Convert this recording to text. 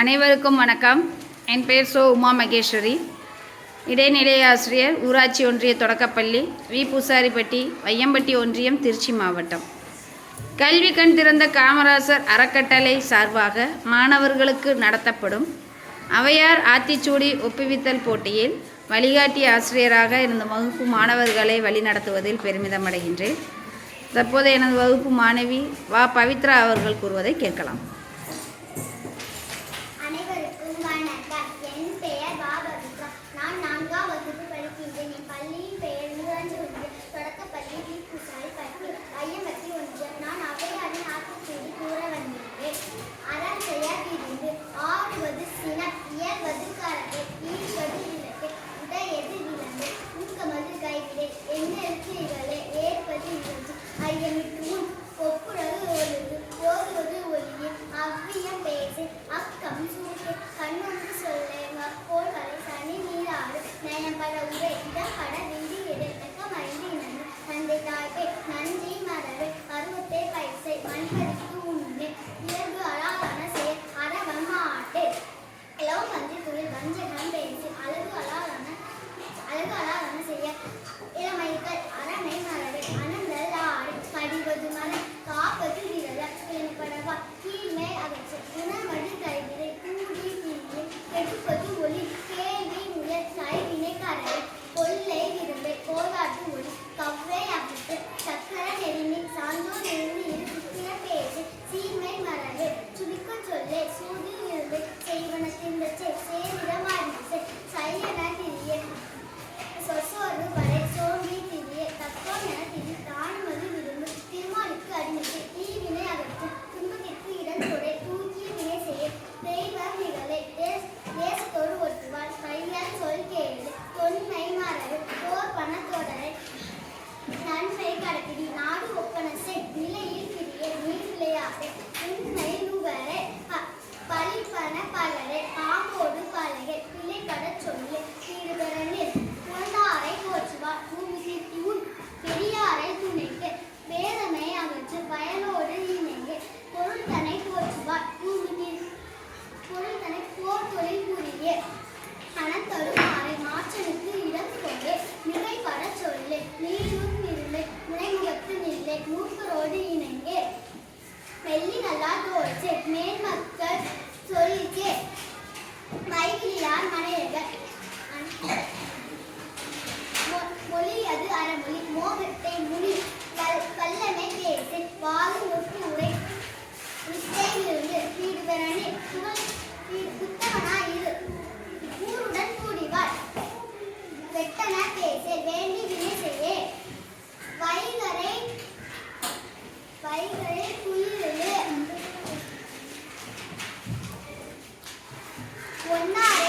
அனைவருக்கும் வணக்கம். என் பெயர் உமா மகேஸ்வரி, இடைநிலை ஆசிரியர், ஊராட்சி ஒன்றிய தொடக்கப்பள்ளி, வி பூசாரிப்பட்டி, வையம்பட்டி ஒன்றியம், திருச்சி மாவட்டம். கல்வி கண் திறந்த காமராசர் அறக்கட்டளை சார்பாக மாணவர்களுக்கு நடத்தப்படும் அவையார் ஆத்திச்சூடி ஒப்புவித்தல் போட்டியில் வழிகாட்டி ஆசிரியராக எனது வகுப்பு மாணவர்களை வழிநடத்துவதில் பெருமிதம் அடைகின்றேன். தற்போது எனது வகுப்பு மாணவி வா பவித்ரா அவர்கள் கூறுவதை கேட்கலாம். அனைவருக்கும் வணக்கம். என் பெயர் வா பவித்ரா. நான் 4ஆம் வகுப்பு படிக்கின்றேன். என் பள்ளியின் பெயர் ஊராட்சி ஒன்றிய தொடக்கப்பள்ளி, வி பூசாரிப்பட்டி, வையம்பட்டி ஒன்றியம். நான் அவையாரின் ஆத்திச்சூடி கூற வந்துள்ளேன். அறம் செயற்கிருந்து ஆடுவது சினம், இயல்வது கரவை, ஈடுவது விளக்கு, உடையது விலங்கு, ஊக்கமது கைவிடை, எண்ணெழுத்து இகழே, ஏற்பது இகழ்ச்சி, ஐயமிட்டு முன், ஒப்புரவு ஒழுகு, ஓதுவது ஒளியே, அவ்வியம் பேசு, அக்கம் சூட்டு, கண்ணொன்று சொல்லே, வக்கோள்களை சனி நீராடு, நயம்பட உரை, இடம்பட விந்தி எடு, வெக்கமறிந்து இணங்கு, தந்தை தாய்ப்பே, நன்றி மரபே, பருவத்தே பைசை, மண்பறிக்கு உண்ணே, இயல்பு அழகான செயல், அறவம் ஆட்டு, இளவம் பன்றி தொழில், வஞ்சகம் பேசு, அழகு அழகான செயல், இளமைகள், அறமை மரபே, அனந்தல் ஆடு, கடிவது மரம், காப்பது விரல, பேணுபடவா, கீழ்மை அகற்று, உணர்வது கைவிரை, கூடி தீமை, கெடுப்பது ஒளி, கேள்வி முயல், கைவினை கரவை, கொள்ளை விரும்பை, கோதாட்டு ஒளி, கவ்வை அகற்று, சக்கர நெறிமை, சான்றோர் எழுந்து இரு சுத்தின பேசு, சீர்மை மரபு, சுபிக்க சொல்லே, சூது விரும்பை, செய்வன திண்டச்சே, சேவிடம் ஆடிசை, சையன திரிய, சொசோர்வு வரை, சோம்பி திரிய, தத்துவம் என திரி, தானுமது விரும்பு, திருமாலுக்கு அடிமைக்கு, தீவினை அகற்று, துன்பத்திற்கு இடம் கொடை, தூக்கிய வினை செய்ய, தெய்வம் நிகழை, தேசத்தோடு ஒட்டுவாள், கையால் சொல் கேளு, தொன்மை மரபு, போர் பணத்தொடரை, நன்மை கடப்பிடி, நாடு ஒப்பனசை, நிலையில் பிரிய, நீர் விளையாடு, உண்மை நுகரை, பழிப்பன பகரை, பாம்போடு பலகை, பிள்ளைப்பட சொல்லு, ஈடுபெறனில், உணர்ந்தாரை போற்றுவார், பூமி தீர்த்தி உன், பெரியாரை துணைக்கு, வேதனை அகற்று, வயலோடு இணைங்க, பொருள் தனை போற்றுவார், பொருள் தனை போர் தொழில் புரிய, அனத்தருமாறை, மாற்றனுக்கு இடம் கொண்டு, மிகைப்பட சொல்லு, நீரும் இருளை, முனைமுகத்து நில்லை, மூப்பரோடு இணைங்கே, வெள்ளி நல்லா தோற்று, மேன்மக்கள் சொல்லிக்கே, வைகிலியார் மனையர்கள், மொழியது அறமொழி, மோகத்தை முனி, வல்லமை பேசு, வாழு நொட்டு உரை, வித்தையிலிருந்து ஈடுபெறனே, புத்தகனா இரு, ஊருடன் கூடிவாள், வெட்டன பேசு, வேண்டி வினை செய்ய, வைகரை குயிலு, ஒன்னாரை